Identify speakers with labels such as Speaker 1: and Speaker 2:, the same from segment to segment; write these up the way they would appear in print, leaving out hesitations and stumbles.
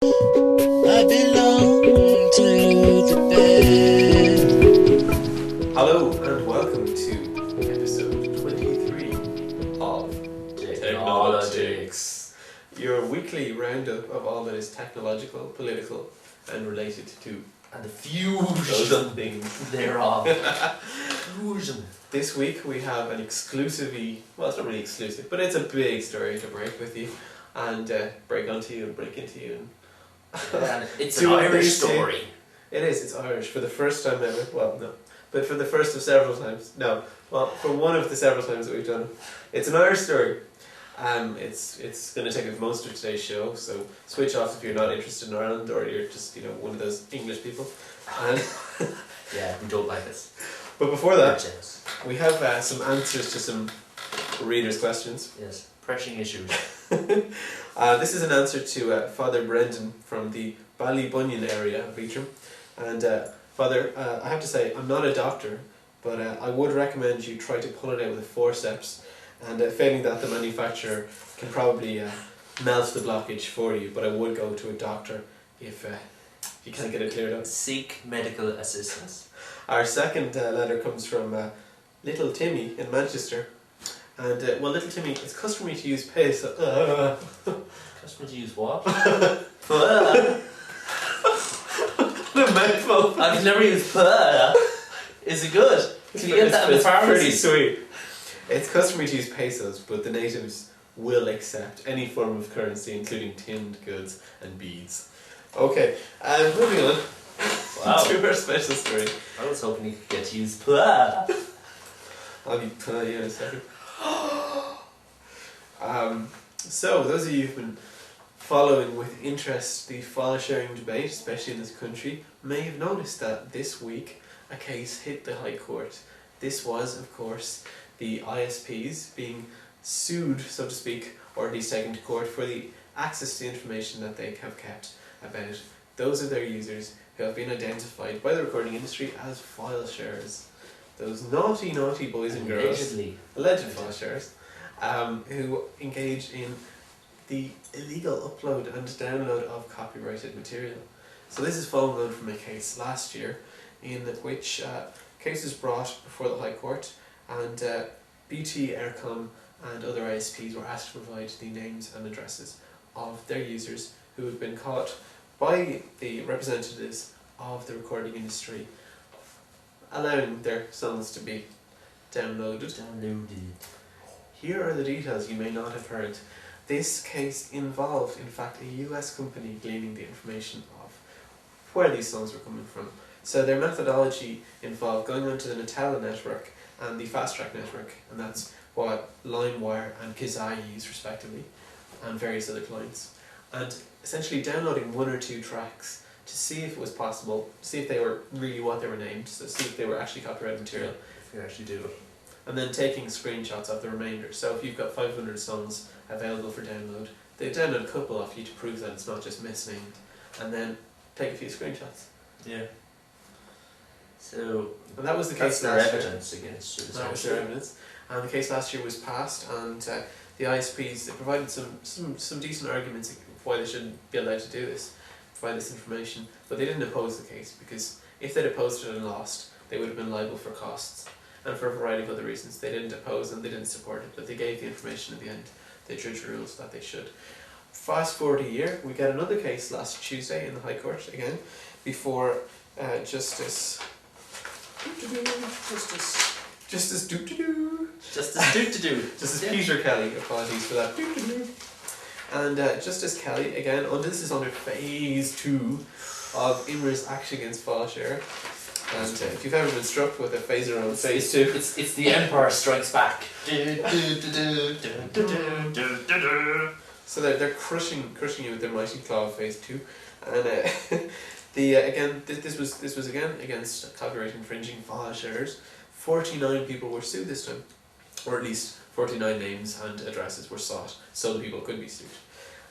Speaker 1: I belong to the band.
Speaker 2: Hello and welcome to episode 23 of Technolotics, your weekly roundup of all that is technological, political, and related to
Speaker 3: And the
Speaker 2: those things
Speaker 3: thereof. Fusion.
Speaker 2: This week we have an exclusively, well, it's not really exclusive, but it's a big story to break with you and break onto you and break into you.
Speaker 3: And it's
Speaker 2: Do
Speaker 3: an
Speaker 2: what
Speaker 3: Irish
Speaker 2: these do.
Speaker 3: story.
Speaker 2: It is, it's Irish for the first time ever. Well, no. But for the first of several times. No. Well, for one of the several times that we've done it. It's an Irish story. It's going to take up most of today's show, so switch off if you're not interested in Ireland or you're just, one of those English people. And
Speaker 3: Yeah, we don't like this.
Speaker 2: but before that,
Speaker 3: Yes.
Speaker 2: we have some answers to some readers' questions.
Speaker 3: Yes. Pressing issues.
Speaker 2: This is an answer to Father Brendan from the Ballybunion area of Leitrim. And Father, I have to say, I'm not a doctor, but I would recommend you try to pull it out with a forceps. And failing that, the manufacturer can probably melt the blockage for you, but I would go to a doctor if you can't get it cleared up.
Speaker 3: Seek medical assistance.
Speaker 2: Our second letter comes from Little Timmy in Manchester. And, well, Little Timmy, it's customary to use pace.
Speaker 3: Customer to use what?
Speaker 2: The mouthful.
Speaker 3: I've never used puh. Is it good? Can you get that in the
Speaker 2: It's
Speaker 3: pharmacy?
Speaker 2: pretty sweet. It's customary to use pesos, but the natives will accept any form of currency, including tinned goods and beads. Okay, moving on
Speaker 3: Wow.
Speaker 2: to our special story.
Speaker 3: I was hoping you could get to use puh.
Speaker 2: I'll be telling you in a second. So, those of you who've been following with interest the file sharing debate, especially in this country, may have noticed that this week a case hit the High Court. This was, of course, the ISPs being sued, so to speak, or at least taken to court for the access to information that they have kept about those of their users who have been identified by the recording industry as file sharers. Those naughty, naughty boys and girls, alleged file sharers, who engage in the illegal upload and download of copyrighted material. So this is following on from a case last year in which cases brought before the High Court, and BT, Aircom and other ISPs were asked to provide the names and addresses of their users who have been caught by the representatives of the recording industry allowing their songs to be downloaded. Here are the details you may not have heard. This case involved, in fact, a US company gleaning the information of where these songs were coming from. So their methodology involved going onto the Natala network and the Fast Track network, and that's what LimeWire and Kazaa use respectively, and various other clients, and essentially downloading one or two tracks to see if it was possible, see if they were really what they were named, so see if they were actually copyrighted material.
Speaker 3: If you actually do it.
Speaker 2: And then taking screenshots of the remainder. So if you've got 500 songs available for download, they download a couple off you to prove that it's not just misnamed, and then take a few screenshots.
Speaker 3: Yeah. So
Speaker 2: And that was the
Speaker 3: that's
Speaker 2: case
Speaker 3: their
Speaker 2: last year.
Speaker 3: evidence against you.
Speaker 2: That was their evidence. And the case last year was passed, and the ISPs, they provided some decent arguments of why they shouldn't be allowed to do this, provide this information, but they didn't oppose the case, because if they'd opposed it and lost, they would have been liable for costs, and for a variety of other reasons. They didn't oppose and they didn't support it, but they gave the information at the end. The judge rules that they should. Fast forward a year, we get another case last Tuesday in the High Court again, before Justice Peter Kelly, apologies for that. And Justice Kelly, again, this is under phase 2 of IMRA's action against file share. And if you've ever been struck with a phaser on phase 2,
Speaker 3: it's the Empire Strikes Back.
Speaker 2: so they're crushing you with their mighty claw of phase 2. And this was again against copyright infringing file sharers. 49 people were sued this time, or at least 49 names and addresses were sought, so the people could be sued.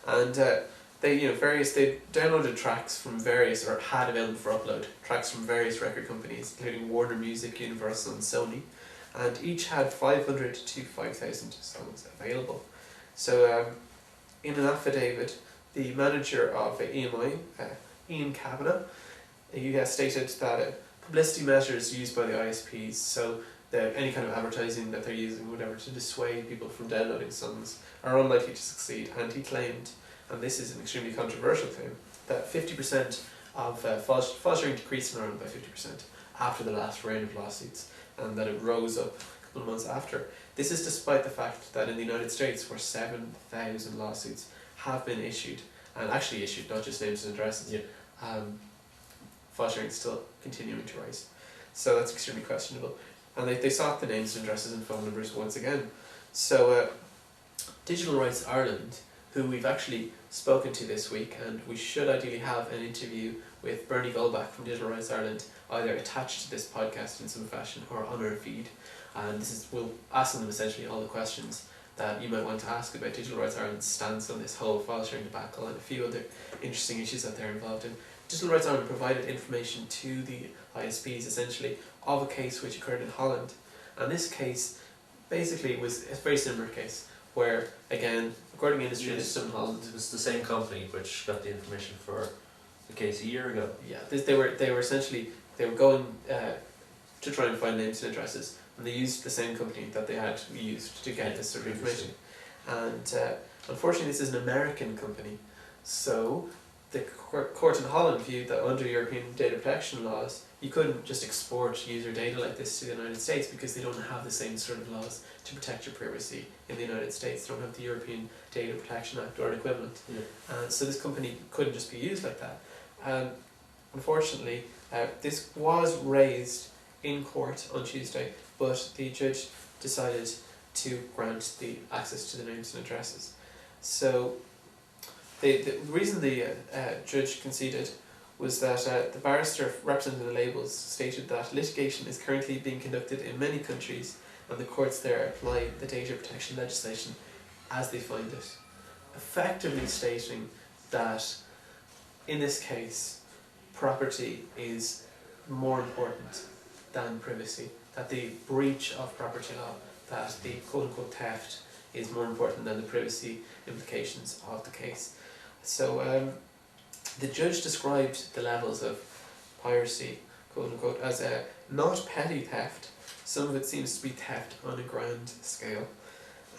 Speaker 2: And they downloaded tracks from various, or had available for upload, tracks from various record companies, including Warner Music, Universal and Sony, and each had 500 to 5,000 songs available. So in an affidavit, the manager of EMI, Ian Kavanagh, he stated that publicity measures used by the ISPs, so any kind of advertising that they're using, whatever, to dissuade people from downloading songs, are unlikely to succeed. And he claimed, and this is an extremely controversial claim, that 50% of file sharing decreased in Ireland by 50% after the last round of lawsuits, and that it rose up a couple of months after. This is despite the fact that in the United States, where 7,000 lawsuits have been issued, and actually issued, not just names and addresses, file sharing is still continuing to rise. So that's extremely questionable. And they sought the names and addresses and phone numbers once again. So Digital Rights Ireland, who we've actually spoken to this week, and we should ideally have an interview with Bernie Goldbach from Digital Rights Ireland either attached to this podcast in some fashion or on our feed. And we'll ask them essentially all the questions that you might want to ask about Digital Rights Ireland's stance on this whole file sharing debacle and a few other interesting issues that they're involved in. Digital Rights Ireland provided information to the ISPs essentially of a case which occurred in Holland, and this case basically was a very similar case where, again, recording industry is in Holland.
Speaker 3: It was the same company which got the information for the case a year ago.
Speaker 2: Yeah, they were essentially going to try and find names and addresses, and they used the same company that they had used to get this sort of information. And unfortunately, this is an American company, so the court in Holland viewed that under European data protection laws, you couldn't just export user data like this to the United States because they don't have the same sort of laws to protect your privacy in the United States. They don't have the European Data Protection Act or an equivalent. So this company couldn't just be used like that. Unfortunately, this was raised in court on Tuesday, but the judge decided to grant the access to the names and addresses. So the reason the judge conceded was that the barrister representing the labels stated that litigation is currently being conducted in many countries and the courts there apply the data protection legislation as they find it, effectively stating that in this case property is more important than privacy, that the breach of property law, that the quote-unquote theft is more important than the privacy implications of the case. So the judge described the levels of piracy, quote-unquote, as not petty theft. Some of it seems to be theft on a grand scale,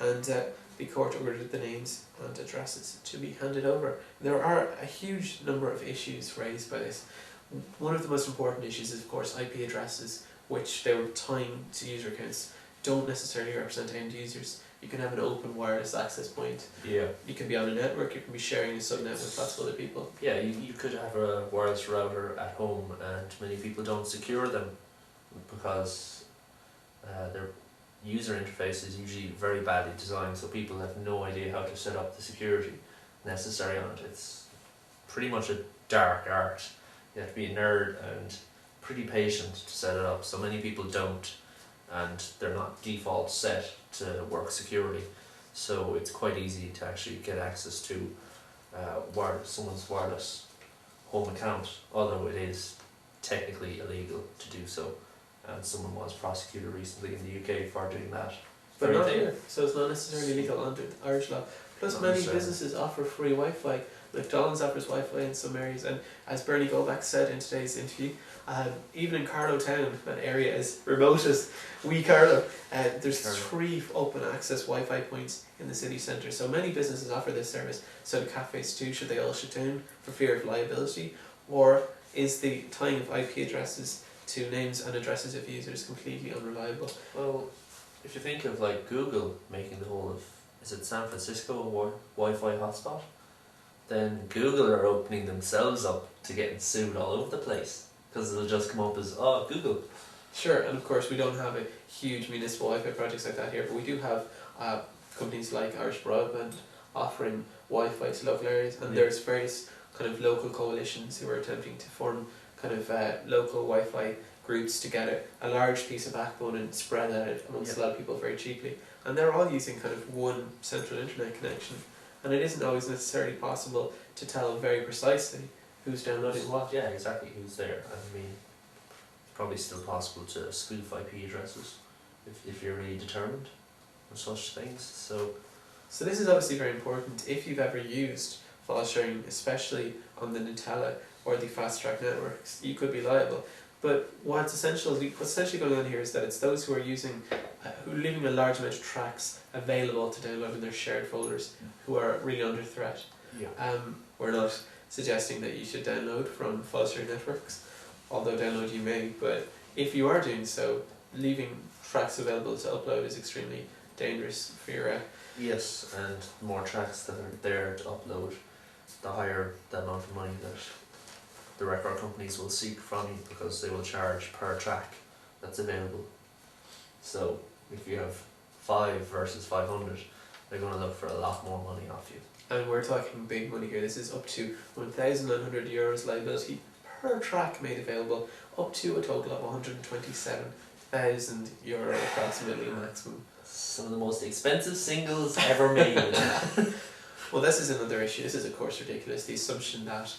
Speaker 2: and the court ordered the names and addresses to be handed over. There are a huge number of issues raised by this. One of the most important issues is, of course, IP addresses, which they were tying to user accounts, don't necessarily represent end users. You can have an open wireless access point.
Speaker 3: Yeah.
Speaker 2: You can be on a network, you can be sharing a subnet with lots of other people.
Speaker 3: Yeah, you could have a wireless router at home, and many people don't secure them because their user interface is usually very badly designed, so people have no idea how to set up the security necessary on it. It's pretty much a dark art. You have to be a nerd and pretty patient to set it up, so many people don't, and they're not default set to work securely, so it's quite easy to actually get access to someone's wireless home account, although it is technically illegal to do so, and someone was prosecuted recently in the UK for doing that.
Speaker 2: But not here, so it's not necessarily legal under Irish law. Plus many businesses offer free Wi-Fi. McDonald's offers Wi-Fi in some areas, and as Bernie Goldbach said in today's interview, even in Carlow Town, an area as remote as wee Carlow, there's 3 open access Wi-Fi points in the city centre. So many businesses offer this service, so do cafes too. Should they all shut down for fear of liability? Or is the tying of IP addresses to names and addresses of users completely unreliable?
Speaker 3: Well, if you think of like Google making the whole of, is it San Francisco Wi-Fi hotspot? Then Google are opening themselves up to getting sued all over the place, because it'll just come up as, oh, Google.
Speaker 2: Sure, and of course we don't have a huge municipal Wi-Fi projects like that here, but we do have companies like Irish Broadband offering Wi-Fi to local areas, and there's various kind of local coalitions who are attempting to form kind of local Wi-Fi groups to get a large piece of backbone and spread that out amongst a lot of people very cheaply. And they're all using kind of one central internet connection. And it isn't always necessarily possible to tell very precisely who's downloading what.
Speaker 3: Yeah, exactly, who's there. I mean, it's probably still possible to spoof IP addresses if you're really determined on such things. So
Speaker 2: this is obviously very important. If you've ever used file sharing, especially on the Nutella or the fast track networks, you could be liable. But what's essentially going on here is that it's those who are who are leaving a large amount of tracks available to download in their shared folders who are really under threat.
Speaker 3: Yeah.
Speaker 2: We're not suggesting that you should download from file sharing networks, although download you may, but if you are doing so, leaving tracks available to upload is extremely dangerous for your
Speaker 3: Yes, and the more tracks that are there to upload, the higher the amount of money that the record companies will seek from you, because they will charge per track that's available. So if you have 5 versus 500, they're going to look for a lot more money off you.
Speaker 2: And we're talking big money here. This is up to €1,900 liability per track made available, up to a total of €127,000 approximately maximum.
Speaker 3: Some of the most expensive singles ever made.
Speaker 2: Well, this is another issue. This is of course ridiculous. The assumption that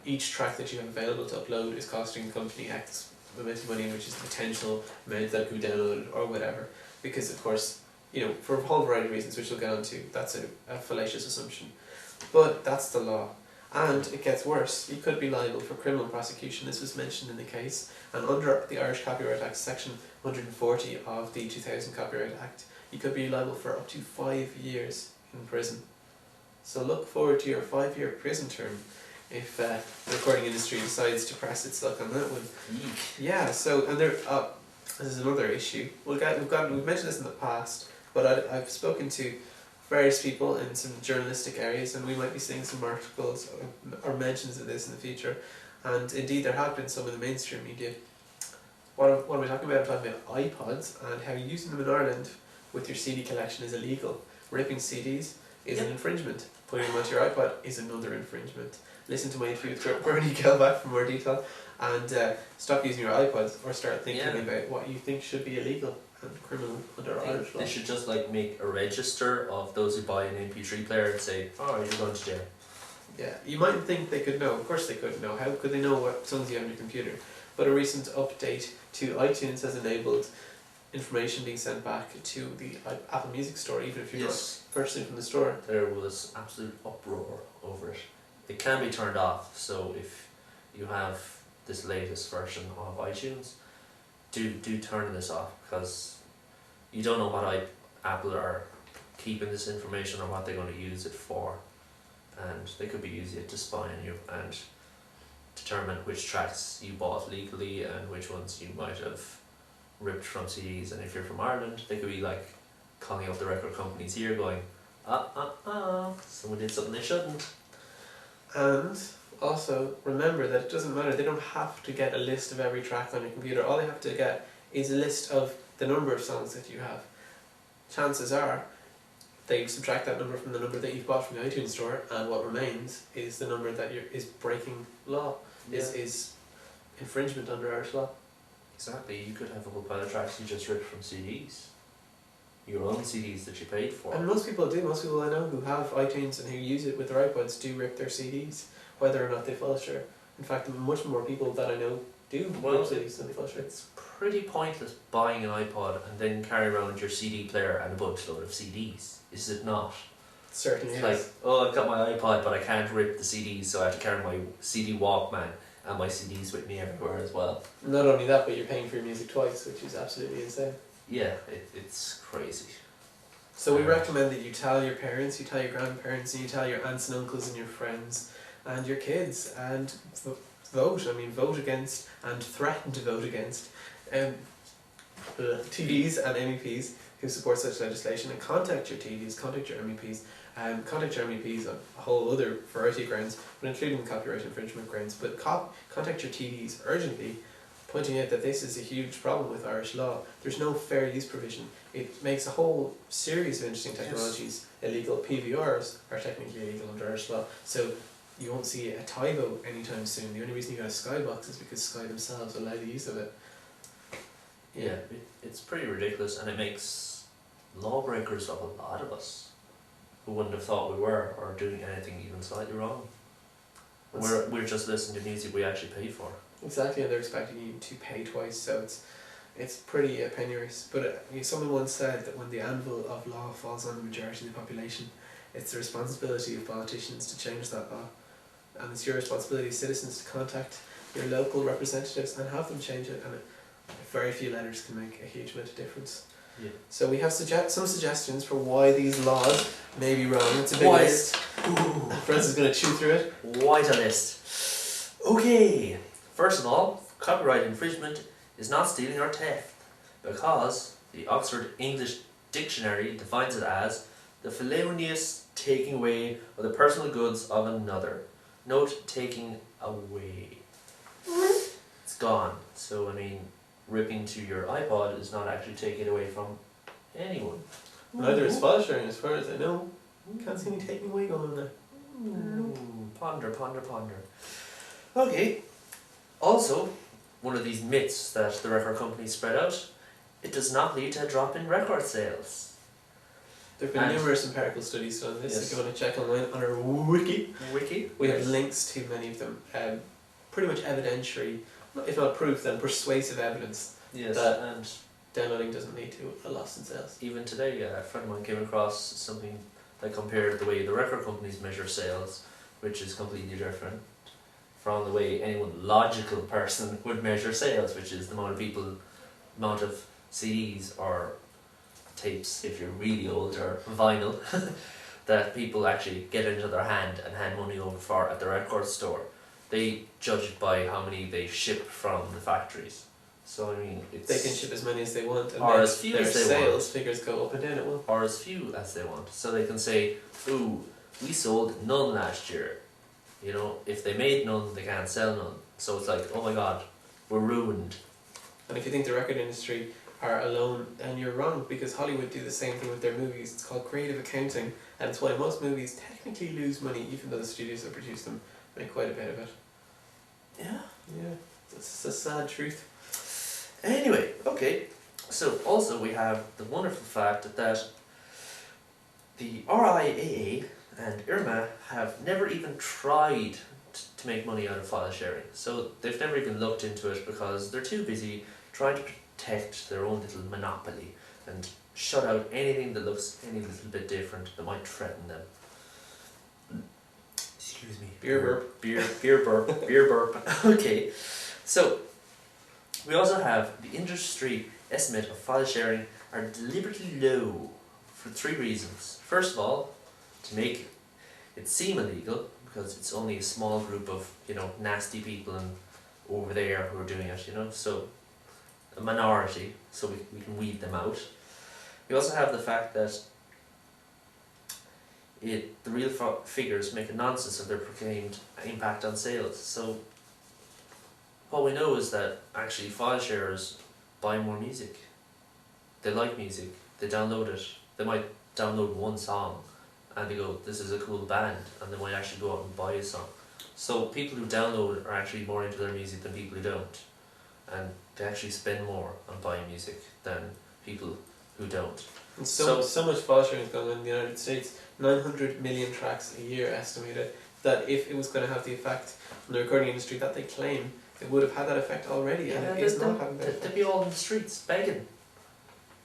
Speaker 2: each track that you have available to upload is costing the company X amount of money, which is the potential amount that could be downloaded or whatever. Because of course, for a whole variety of reasons, which we'll get onto, that's a fallacious assumption. But that's the law. And it gets worse. You could be liable for criminal prosecution. This was mentioned in the case. And under the Irish Copyright Act, section 140 of the 2000 Copyright Act, you could be liable for up to 5 years in prison. So look forward to your 5-year prison term if the recording industry decides to press its luck on that one. Yeah, so, and this is another issue. We've mentioned this in the past, but I've spoken to various people in some journalistic areas, and we might be seeing some articles or mentions of this in the future. And indeed, there have been some in the mainstream media. What am I talking about? I'm talking about iPods and how using them in Ireland with your CD collection is illegal. Ripping CDs is an infringement. Putting them onto your iPod is another infringement. Listen to my interview with Bernie Gelbach for more detail, and stop using your iPods or start thinking about what you think should be illegal and criminal under Irish law.
Speaker 3: They should just make a register of those who buy an MP3 player and say, "Oh, you're going to jail."
Speaker 2: Yeah, you might think they could know. Of course they could know. How could they know what songs you have on your computer? But a recent update to iTunes has enabled information being sent back to the Apple Music store, even if you're not purchasing from the store.
Speaker 3: There was absolute uproar over it. It can be turned off, so if you have this latest version of iTunes, do turn this off, because you don't know what Apple are keeping this information or what they're going to use it for, and they could be using it to spy on you and determine which tracks you bought legally and which ones you might have ripped from CDs. And if you're from Ireland, they could be calling up the record companies here going, someone did something they shouldn't.
Speaker 2: And also remember that it doesn't matter, they don't have to get a list of every track on your computer. All they have to get is a list of the number of songs that you have. Chances are they subtract that number from the number that you've bought from the iTunes store, and what remains is the number that is breaking law, is infringement under Irish law.
Speaker 3: Exactly, you could have a whole pile of tracks you just ripped from CDs. Your own CDs that you paid for.
Speaker 2: And most people do. Most people I know who have iTunes and who use it with their iPods do rip their CDs, whether or not they file share. In fact, much more people that I know do rip CDs than they file share.
Speaker 3: It's pretty pointless buying an iPod and then carry around your CD player and a bunch load of CDs, is it not?
Speaker 2: It certainly
Speaker 3: it's
Speaker 2: is.
Speaker 3: I've got my iPod, but I can't rip the CDs, so I have to carry my CD Walkman and my CDs with me everywhere as well.
Speaker 2: Not only that, but you're paying for your music twice, which is absolutely insane.
Speaker 3: Yeah, it's crazy.
Speaker 2: So we recommend that you tell your parents, you tell your grandparents, and you tell your aunts and uncles and your friends and your kids, and vote. Vote against and threaten to vote against TDs and MEPs who support such legislation, and contact your TDs, contact your MEPs, contact your MEPs on a whole other variety of grounds, but including copyright infringement grounds. But contact your TDs urgently, pointing out that this is a huge problem with Irish law. There's no fair use provision. It makes a whole series of interesting technologies illegal. PVRs are technically illegal under Irish law, so you won't see a Tyvo anytime soon. The only reason you got a Skybox is because Sky themselves allow the use of it.
Speaker 3: Yeah, it's pretty ridiculous, and it makes lawbreakers of a lot of us who wouldn't have thought we were, or doing anything even slightly wrong. We're just listening to music we actually pay for.
Speaker 2: Exactly, and they're expecting you to pay twice, so it's pretty penurious. But someone once said that when the anvil of law falls on the majority of the population, It's the responsibility of politicians to change that law. And it's your responsibility as citizens to contact your local representatives and have them change it. And very few letters can make a huge amount of difference.
Speaker 3: Yeah.
Speaker 2: So we have some suggestions for why these laws may be wrong. It's a big
Speaker 3: Why?
Speaker 2: list. Francis is going to chew through it.
Speaker 3: Quite a list. Okay, first of all, copyright infringement is not stealing or theft, because the Oxford English Dictionary defines it as the felonious taking away of the personal goods of another. Note, taking away. It's gone. So, I mean, ripping to your iPod is not actually taking it away from anyone.
Speaker 2: Neither is file sharing, as far as I know. Can't see any taking away going on there.
Speaker 3: Ponder, ponder, ponder. Okay. Also, one of these myths that the record companies spread out, it does not lead to a drop in record sales.
Speaker 2: There have been numerous empirical studies on this.
Speaker 3: Yes.
Speaker 2: If you want to check online on our wiki, we have
Speaker 3: Yes.
Speaker 2: links to many of them. Pretty much evidentiary, if not proof, then persuasive evidence
Speaker 3: Yes,
Speaker 2: that
Speaker 3: and
Speaker 2: downloading doesn't lead to a loss in sales.
Speaker 3: even today, a friend of mine came across something that compared the way the record companies measure sales, which is completely different from the way any one logical person would measure sales, which is the amount of CDs or tapes, if you're really old, or vinyl, that people actually get into their hand and hand money over for at the record store. They judge it by how many they ship from the factories. So I mean, it's
Speaker 2: They can ship as many as they want, and
Speaker 3: Or
Speaker 2: then
Speaker 3: as few
Speaker 2: their
Speaker 3: as they
Speaker 2: sales
Speaker 3: want.
Speaker 2: figures go up and down at once.
Speaker 3: or as few as they want. So they can say, ooh, we sold none last year. You know, if they made none, they can't sell none. So it's like, oh my god, we're ruined.
Speaker 2: And if you think the record industry are alone, then you're wrong, because Hollywood do the same thing with their movies. It's called creative accounting, and it's why most movies technically lose money, even though the studios that produce them make quite a bit of it.
Speaker 3: Yeah.
Speaker 2: Yeah, it's a sad truth.
Speaker 3: Anyway, okay. So also we have the wonderful fact that the RIAA and IRMA have never even tried to make money out of file sharing. So they've never even looked into it because they're too busy trying to protect their own little monopoly and shut out anything that looks any little bit different that might threaten them. Excuse me.
Speaker 2: Beer burp.
Speaker 3: Beer burp. Beer burp. Okay. So we also have the industry estimate of file sharing are deliberately low for 3 reasons. First of all, to make it seem illegal, because it's only a small group of, you know, nasty people and over there who are doing it, you know, so a minority, so we can weed them out. We also have the fact that the real figures make a nonsense of their proclaimed impact on sales. So what we know is that actually file sharers buy more music. They like music, they download it, they might download one song and they go, this is a cool band, and they might actually go out and buy a song. So people who download are actually more into their music than people who don't, and they actually spend more on buying music than people who don't.
Speaker 2: And so much file sharing is going on in the United States. 900 million tracks a year estimated. That if it was going to have the effect on the recording industry that they claim, it would have had that effect already, and it is not having that effect.
Speaker 3: They'd be all in the streets begging.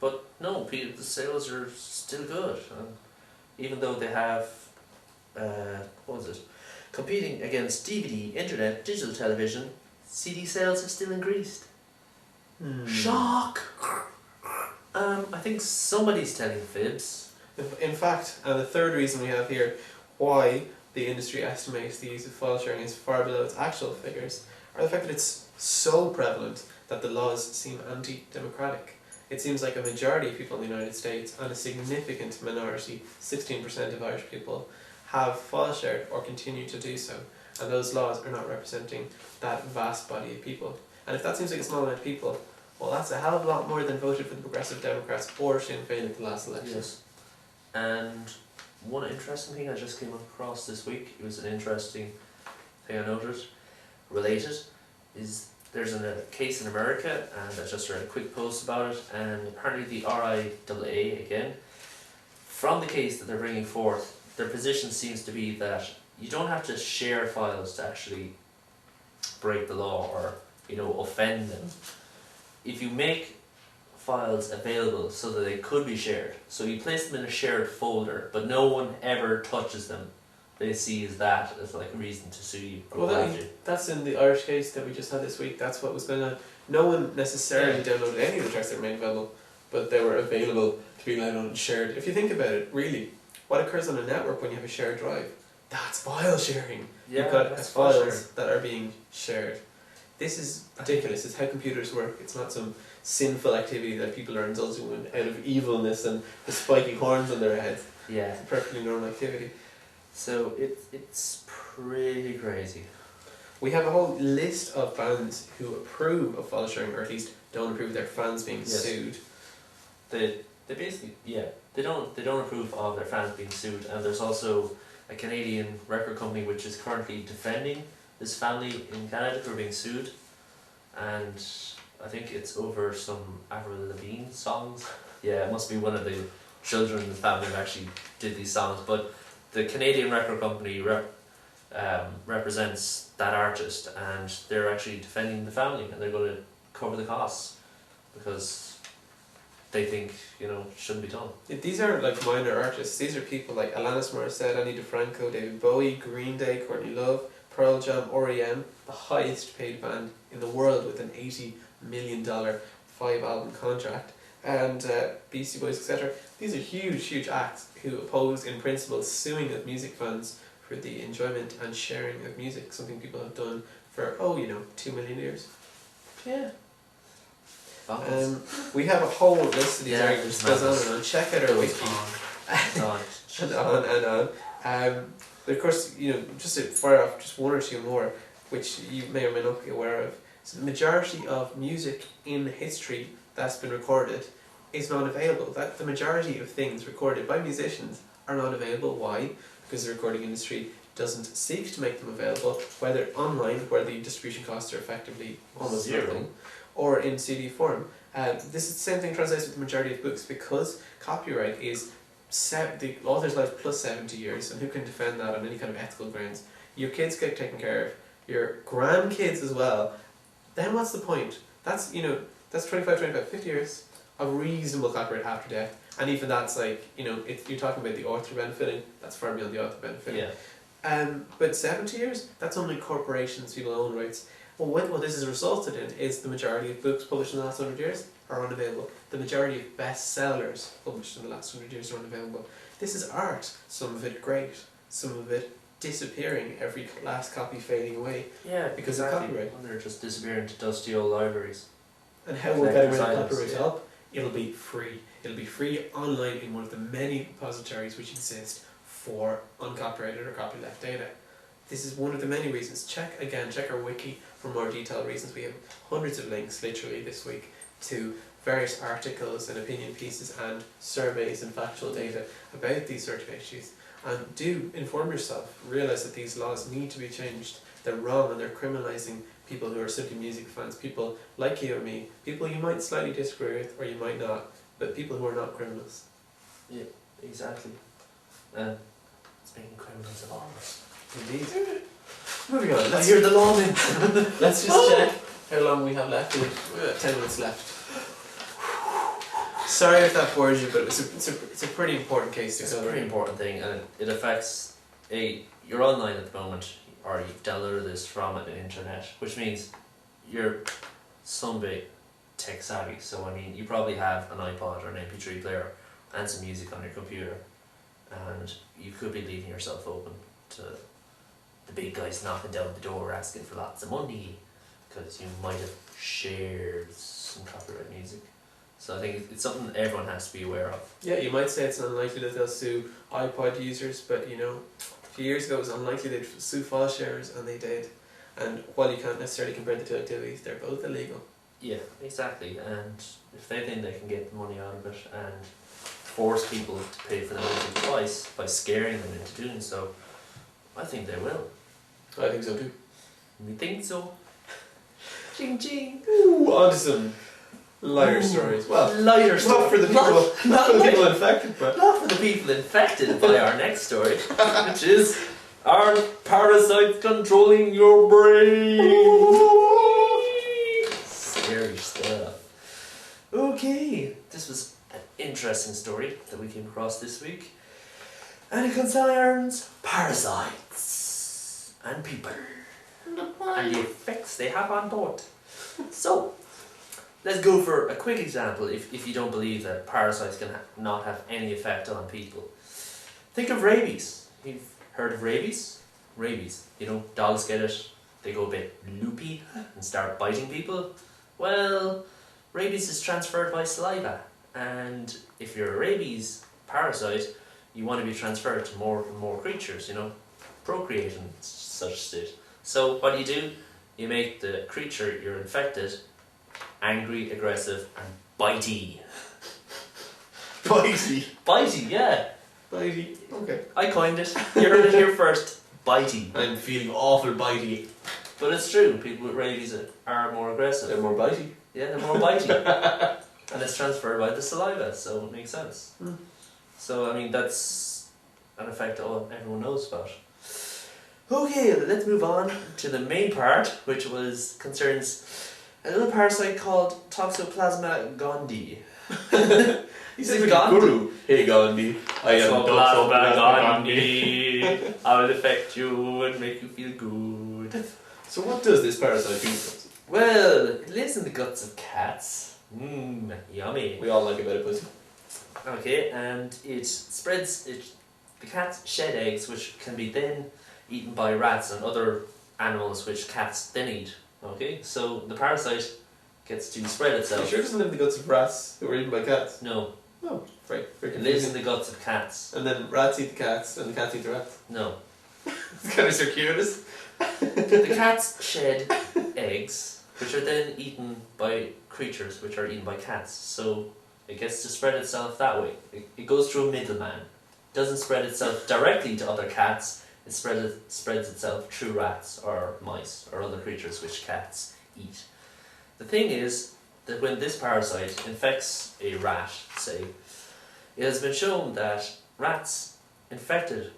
Speaker 3: But no, the sales are still good. Even though they have, competing against DVD, internet, digital television, CD sales have still increased. Shock! I think somebody's telling fibs.
Speaker 2: In fact, and the third reason we have here why the industry estimates the use of file sharing is far below its actual figures are the fact that it's so prevalent that the laws seem anti-democratic. It seems like a majority of people in the United States and a significant minority, 16% of Irish people, have file shared or continue to do so, and those laws are not representing that vast body of people. And if that seems like a small amount of people, well, that's a hell of a lot more than voted for the Progressive Democrats or Sinn Féin at the last election.
Speaker 3: Yes. And one interesting thing I just came across this week, it was an interesting thing I noticed, related, is there's a case in America, and I just read a quick post about it, and apparently the RIAA, again, from the case that they're bringing forth, their position seems to be that you don't have to share files to actually break the law or, you know, offend them. If you make files available so that they could be shared. So you place them in a shared folder, but no one ever touches them. They see that as like a reason to sue you. Or
Speaker 2: That's in the Irish case that we just had this week. That's what was going on. No one necessarily downloaded any of the tracks that were made available, but they were available to be allowed on and shared. If you think about it, really, what occurs on a network when you have a shared drive? That's file sharing.
Speaker 3: Yeah,
Speaker 2: You've got
Speaker 3: that's
Speaker 2: files that are being shared. This is ridiculous. It's how computers work. It's not some sinful activity that people are indulging in out of evilness and the spiky horns on their heads.
Speaker 3: Yeah.
Speaker 2: It's a perfectly normal activity.
Speaker 3: So it's pretty crazy.
Speaker 2: We have a whole list of bands who approve of file sharing, or at least don't approve their fans being sued.
Speaker 3: They basically they don't approve of their fans being sued, and there's also a Canadian record company which is currently defending this family in Canada who are being sued, and I think it's over some Avril Lavigne songs. Yeah, it must be one of the children in the family who actually did these songs, but the Canadian record company represents that artist, and they're actually defending the family, and they're going to cover the costs because they think it shouldn't be done.
Speaker 2: These aren't like minor artists. These are people like Alanis Morissette, Annie DeFranco, David Bowie, Green Day, Courtney Love, Pearl Jam, R.E.M., the highest paid band in the world with an $80 million 5-album contract, and Beastie Boys, etc. These are huge acts who oppose, in principle, suing of music fans for the enjoyment and sharing of music, something people have done for, 2 million years.
Speaker 3: Yeah.
Speaker 2: We have a whole list of these arguments. Goes on and on. Check out our wiki. And on. But of course, just to fire off just one or two more, which you may or may not be aware of. So the majority of music in history that's been recorded is not available. That the majority of things recorded by musicians are not available. Why? Because the recording industry doesn't seek to make them available, whether online, where the distribution costs are effectively almost nothing, or in CD form. This is the same thing translates with the majority of books, because copyright is the author's life plus 70 years, and who can defend that on any kind of ethical grounds? Your kids get taken care of, your grandkids as well. Then what's the point? That's 50 years of reasonable copyright after death, and even that's like, you're talking about the author benefiting, that's far beyond the author benefiting. But 70 years, that's only corporations, people own rights. Well, what this has resulted in is the majority of books published in the last 100 years are unavailable. The majority of bestsellers published in the last 100 years are unavailable. This is art, some of it great, some of it disappearing, every last copy fading away.
Speaker 3: Yeah,
Speaker 2: because of copyright.
Speaker 3: And they're just disappearing to dusty old libraries.
Speaker 2: And how will better when copyright help? It'll be free. It'll be free online in one of the many repositories which exist for uncopyrighted or copyleft data. This is one of the many reasons. Check our wiki for more detailed reasons. We have hundreds of links literally this week to various articles and opinion pieces and surveys and factual data about these sort of issues. And do inform yourself. Realise that these laws need to be changed. They're wrong, and they're criminalising people who are simply music fans, people like you or me, people you might slightly disagree with or you might not, but people who are not criminals.
Speaker 3: Yeah, exactly. And it's making criminals of all of us.
Speaker 2: Indeed. Moving on.
Speaker 3: I hear the lawman.
Speaker 2: Let's just check how long we have left. We have 10 minutes left. Sorry if that bores you, but it's a pretty important case to cover.
Speaker 3: It's a pretty important thing, and it affects you're online at the moment, or you've downloaded this from the internet, which means you're some bit tech savvy. So I mean, you probably have an iPod or an MP3 player and some music on your computer, and you could be leaving yourself open to the big guys knocking down the door asking for lots of money because you might have shared some copyright music. So I think it's something everyone has to be aware of.
Speaker 2: Yeah, you might say it's unlikely that they'll sue iPod users, but a few years ago it was unlikely they'd sue Filesharers, and they did. And while you can't necessarily compare the two activities, they're both illegal.
Speaker 3: Yeah, exactly. And if they think they can get money out of it and force people to pay for the music twice by scaring them into doing so, I think they will.
Speaker 2: I think so too.
Speaker 3: We think so. Ching ching.
Speaker 2: Ooh, on to some lighter stories. Well,
Speaker 3: lighter stories.
Speaker 2: Not for the people, not for the people infected, but
Speaker 3: not for the people infected by our next story, which is our parasites controlling your brain. Scary stuff. Okay, interesting story that we came across this week. And it concerns parasites and people. And the effects they have on both. So, let's go for a quick example if you don't believe that parasites can not have any effect on people. Think of rabies. You've heard of rabies? Rabies. You know, dogs get it, they go a bit loopy and start biting people. Well, rabies is transferred by saliva. And if you're a rabies parasite, you want to be transferred to more and more creatures, you know, procreating such state. So what do? You make the creature you're infected angry, aggressive, and bitey.
Speaker 2: Bitey.
Speaker 3: Bitey, yeah.
Speaker 2: Bitey. Okay.
Speaker 3: I coined it. You heard it here first. Bitey.
Speaker 2: I'm feeling awful bitey.
Speaker 3: But it's true. People with rabies are more aggressive.
Speaker 2: They're more bitey.
Speaker 3: Yeah, they're more bitey. And it's transferred by the saliva, so it makes sense. So, I mean, that's an effect everyone knows about. Okay, let's move on to the main part, which concerns a little parasite called Toxoplasma gondii.
Speaker 2: He's like a guru. Hey Gandhi, I am
Speaker 3: Toxoplasma gondii. I will affect you and make you feel good.
Speaker 2: So what does this parasite do?
Speaker 3: Well, it lives in the guts of cats. Yummy.
Speaker 2: We all like a bit of pussy.
Speaker 3: Okay, and it spreads the cats shed eggs, which can be then eaten by rats and other animals which cats then eat. Okay, so the parasite gets to spread itself.
Speaker 2: You sure it doesn't live in the guts of rats who were eaten by cats?
Speaker 3: No.
Speaker 2: Oh, right.
Speaker 3: It lives in the guts of cats.
Speaker 2: And then rats eat the cats, and the cats eat the rats.
Speaker 3: No.
Speaker 2: It's kind of circuitous.
Speaker 3: The cats shed eggs, which are then eaten by creatures which are eaten by cats. So it gets to spread itself that way. It goes through a middleman. It doesn't spread itself directly to other cats. It spreads itself through rats or mice or other creatures which cats eat. The thing is that when this parasite infects a rat, say, it has been shown that rats infected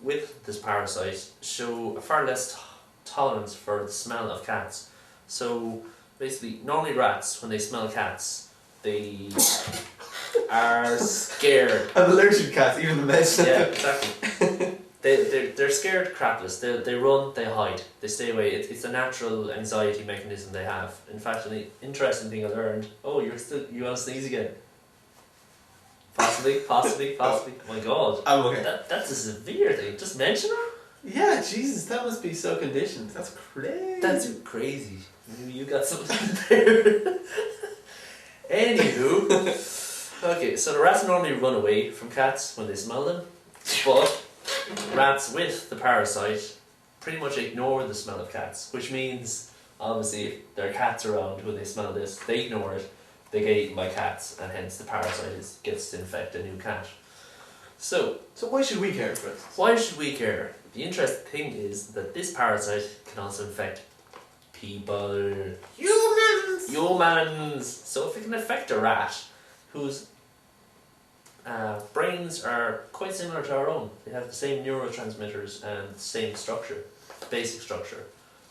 Speaker 3: with this parasite show a far less tolerance for the smell of cats. So basically, normally rats, when they smell cats, they are scared.
Speaker 2: I'm allergic to cats, even the mess.
Speaker 3: Yeah, exactly. They're scared crapless. They run, they hide, they stay away. It's a natural anxiety mechanism they have. In fact, an interesting thing I learned. Oh, you want to sneeze again? Possibly. Oh my god.
Speaker 2: I'm okay.
Speaker 3: That's a severe thing. Just mention her?
Speaker 2: Yeah, Jesus, that must be so conditioned. That's crazy.
Speaker 3: That's crazy. Maybe you got something there. Anywho. Okay, so the rats normally run away from cats when they smell them. But rats with the parasite pretty much ignore the smell of cats, which means obviously if there are cats around when they smell this, they ignore it, they get eaten by cats, and hence the parasite gets to infect a new cat. So
Speaker 2: why should we care, for instance?
Speaker 3: Why should we care? The interesting thing is that this parasite can also infect people. Humans! So if it can affect a rat whose brains are quite similar to our own. They have the same neurotransmitters and the same structure, basic structure.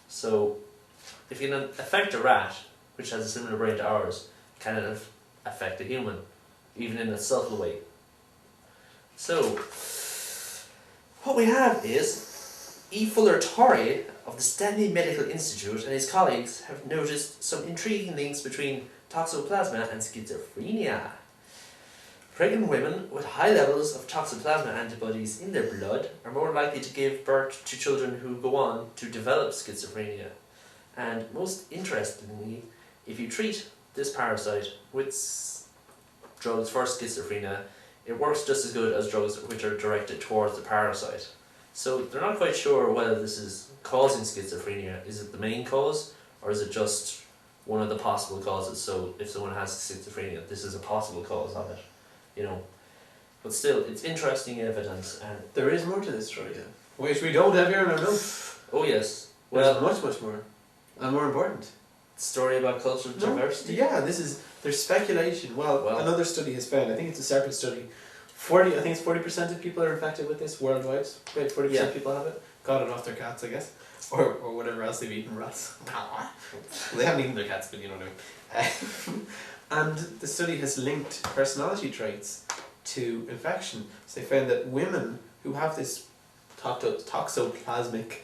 Speaker 3: So, if you can affect a rat, which has a similar brain to ours, can it affect a human, even in a subtle way? So, what we have is E. Fuller Torrey of the Stanley Medical Institute and his colleagues have noticed some intriguing links between toxoplasma and schizophrenia. Pregnant women with high levels of toxoplasma antibodies in their blood are more likely to give birth to children who go on to develop schizophrenia. And most interestingly, if you treat this parasite with drugs for schizophrenia, it works just as good as drugs which are directed towards the parasite. So they're not quite sure whether this is causing schizophrenia. Is it the main cause, or is it just one of the possible causes? So if someone has schizophrenia, this is a possible cause of it. You know, but still, it's interesting evidence, and
Speaker 2: there is more to this story, then, which we don't have here in our notes.
Speaker 3: Oh yes,
Speaker 2: well, there's much more, and more important.
Speaker 3: Story about cultural diversity.
Speaker 2: Yeah, there's speculation. Well, another study has found. I think it's a separate study. I think it's 40% of people are infected with this worldwide. Right, 40% of people have it. Got it off their cats, I guess, or whatever else they've eaten. Rats. They haven't eaten their cats, but you know what I mean. And the study has linked personality traits to infection. So they found that women who have this toxoplasmic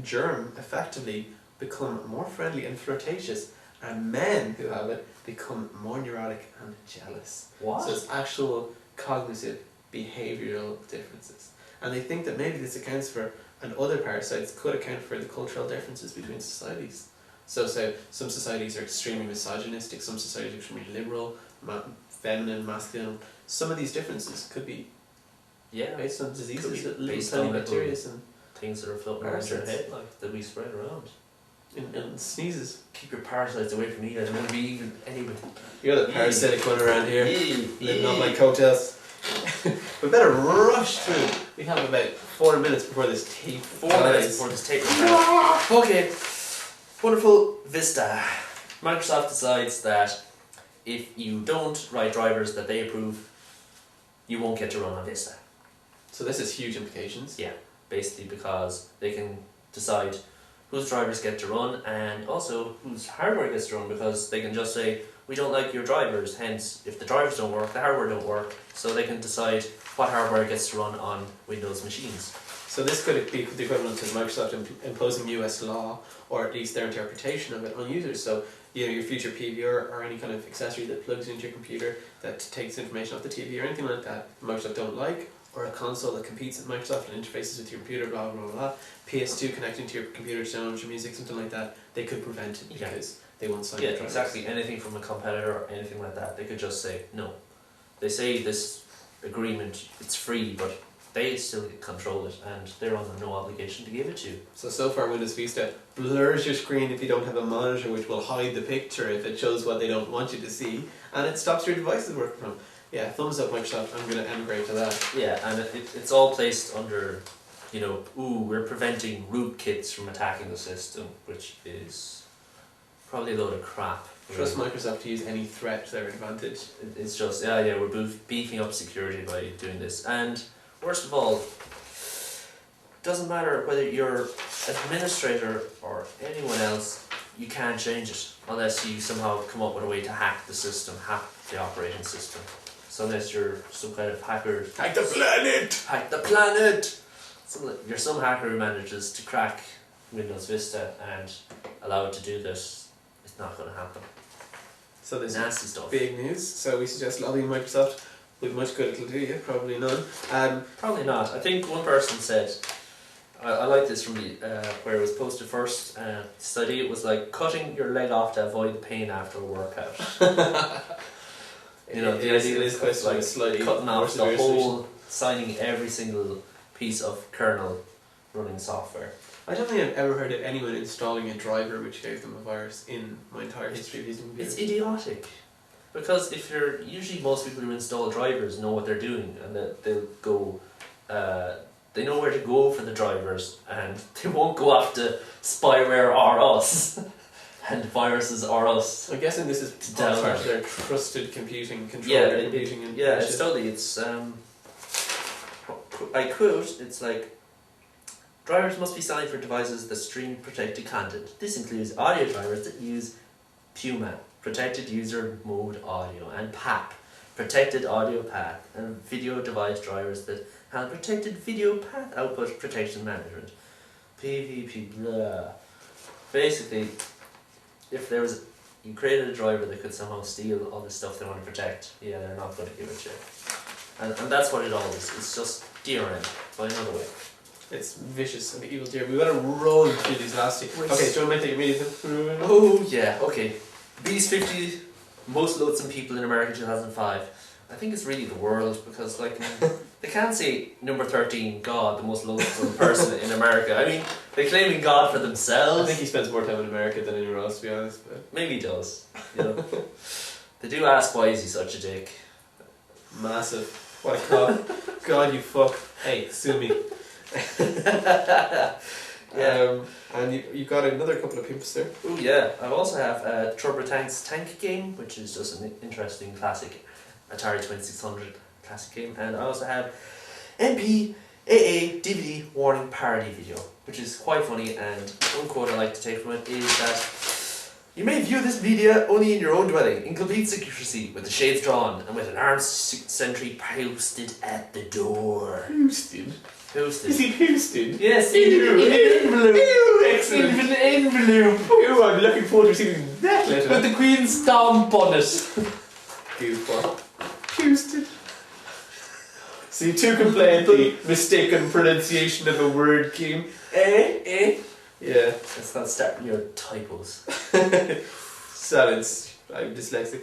Speaker 2: germ effectively become more friendly and flirtatious, and men who have it become more neurotic and jealous.
Speaker 3: What?
Speaker 2: So it's actual cognitive behavioural differences. And they think that maybe this accounts for, and other parasites could account for, the cultural differences between societies. So some societies are extremely misogynistic, some societies are extremely liberal, feminine, masculine. Some of these differences could be based on diseases that live
Speaker 3: based
Speaker 2: tiny
Speaker 3: on
Speaker 2: bacteria and
Speaker 3: things that are floating around your head, like that we spread around.
Speaker 2: and sneezes.
Speaker 3: Keep your parasites away from me. I don't want to be even anyway.
Speaker 2: You're the parasitic one around here,
Speaker 3: Yeah.
Speaker 2: living off my coattails. We better rush through. We have about 4 minutes before this tape.
Speaker 3: 4 minutes before this tape. Okay. Wonderful Vista. Microsoft decides that if you don't write drivers that they approve, you won't get to run on Vista.
Speaker 2: So this has huge implications.
Speaker 3: Yeah, basically because they can decide whose drivers get to run and also whose hardware gets to run, because they can just say, we don't like your drivers, hence if the drivers don't work, the hardware don't work, so they can decide what hardware gets to run on Windows machines.
Speaker 2: So this could be the equivalent to Microsoft imposing US law, or at least their interpretation of it on users. So your future PVR or any kind of accessory that plugs into your computer that takes information off the TV or anything like that Microsoft don't like, or a console that competes with Microsoft and interfaces with your computer, blah blah blah blah, PS2 connecting to your computer to download your music, something like that, they could prevent it because they won't sign the drivers.
Speaker 3: Exactly. Anything from a competitor or anything like that, they could just say no. They say this agreement, it's free, but they still control it and they're under no obligation to give it to you.
Speaker 2: So far Windows Vista blurs your screen if you don't have a monitor, which will hide the picture if it shows what they don't want you to see, and it stops your devices working from. Yeah, thumbs up Microsoft, I'm going to emigrate to that.
Speaker 3: Yeah, and it's all placed under, we're preventing rootkits from attacking the system, which is probably a load of crap.
Speaker 2: Trust Microsoft to use any threat to their advantage.
Speaker 3: It's just, we're beefing up security by doing this. And worst of all, doesn't matter whether you're administrator or anyone else, you can't change it unless you somehow come up with a way to hack the system, hack the operating system. So unless you're some kind of hacker...
Speaker 2: Hack the planet!
Speaker 3: Hack the planet! You're some hacker who manages to crack Windows Vista and allow it to do this, it's not going to happen.
Speaker 2: So this
Speaker 3: nasty stuff.
Speaker 2: Big news. So we suggest lobbying Microsoft. With much good it'll do you, probably none.
Speaker 3: Probably not. I think one person said, I like this from the where it was posted first, study, it was like cutting your leg off to avoid the pain after a workout. The idea is like
Speaker 2: slightly
Speaker 3: cutting off the whole, signing every single piece of kernel running software.
Speaker 2: I don't think I've ever heard of anyone installing a driver which gave them a virus in my entire history of using computers.
Speaker 3: It's idiotic. Because usually most people who install drivers know what they're doing, and that they'll go, they know where to go for the drivers, and they won't go after spyware or us, and viruses or us.
Speaker 2: I'm guessing this is part of their trusted computing control.
Speaker 3: It's totally, it's, I quote, it's like, drivers must be signed for devices that stream protected content. This includes audio drivers that use Puma, Protected User Mode Audio, and PAP, Protected Audio Path, and video device drivers that have Protected Video Path Output Protection Management. PVP, blah. Basically, if you created a driver that could somehow steal all the stuff they want to protect, they're not going to give it to you. And that's what it all is. It's just DRM, by another way.
Speaker 2: It's vicious and evil dear. We better roll through these last two. Okay, do you want to make the immediate?
Speaker 3: Oh, yeah, okay. These 50 most loathsome people in America 2005. I think it's really the world, because they can't say number 13, God, the most loathsome person in America. I mean, they're claiming God for themselves.
Speaker 2: I think he spends more time in America than anywhere else, to be honest. But
Speaker 3: maybe he does. They do ask, why is he such a dick?
Speaker 2: Massive. What a cock. God, you fuck. Hey, sue me. And you've got another couple of pimps there.
Speaker 3: Oh yeah, I also have Turbo Tank's Tank Game, which is just an interesting classic Atari 2600 classic game, and I also have MPAA DVD warning parody video, which is quite funny, and one quote I like to take from it is that You may view this media only in your own dwelling, in complete secrecy, with the shades drawn, and with an armed sentry posted at the door.
Speaker 2: Posted?
Speaker 3: Posted.
Speaker 2: Is he posted?
Speaker 3: Yes,
Speaker 2: Envelope. Excellent.
Speaker 3: Envelope.
Speaker 2: Oh, I'm looking forward to receiving that letter.
Speaker 3: With the Queen's stamp on it.
Speaker 2: Goofball. Posted. See, two can play at the mistaken pronunciation of a word game. Yeah.
Speaker 3: Let's not start your typos.
Speaker 2: Silence. I'm dyslexic.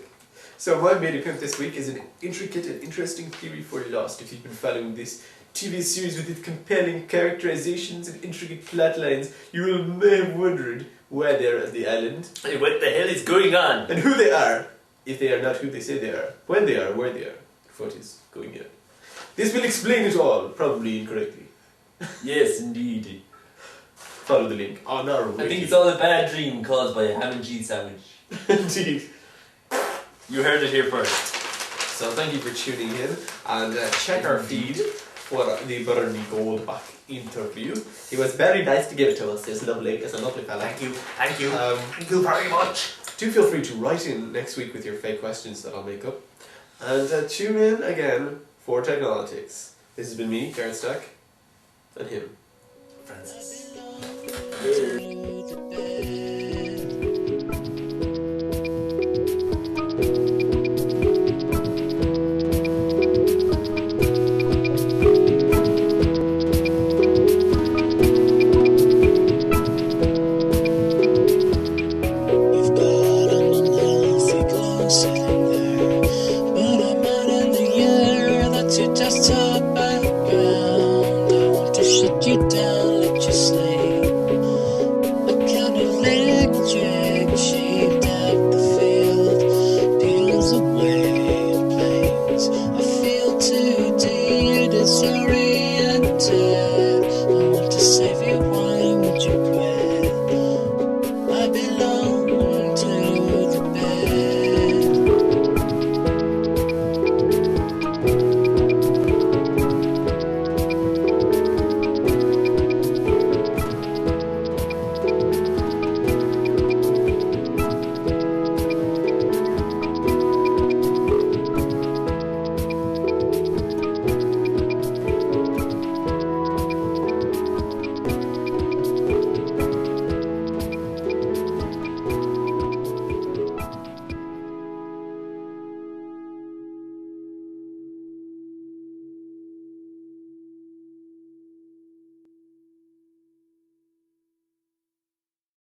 Speaker 2: So my main account this week is an intricate and interesting theory for Lost. If you've been following this TV series with its compelling characterizations and intricate plot lines, you will may have wondered why they're at the island.
Speaker 3: Hey, what the hell is going on?
Speaker 2: And who they are, if they are not who they say they are. When they are, where they are. What is going on. This will explain it all, probably incorrectly.
Speaker 3: Yes, indeed.
Speaker 2: Follow the link on our
Speaker 3: I think it's all a bad dream caused by a ham and cheese sandwich.
Speaker 2: Indeed.
Speaker 3: You heard it here first.
Speaker 2: So thank you for tuning in, and check our feed for the Bernie Goldbach interview. He was very nice to give it to us. It's lovely. It's a lovely fella.
Speaker 3: Thank you. Thank you.
Speaker 2: Thank you very much. Do feel free to write in next week with your fake questions that I'll make up. And tune in again for Technolotics. This has been me, Garrett Stack, and him,
Speaker 3: Francis.
Speaker 1: to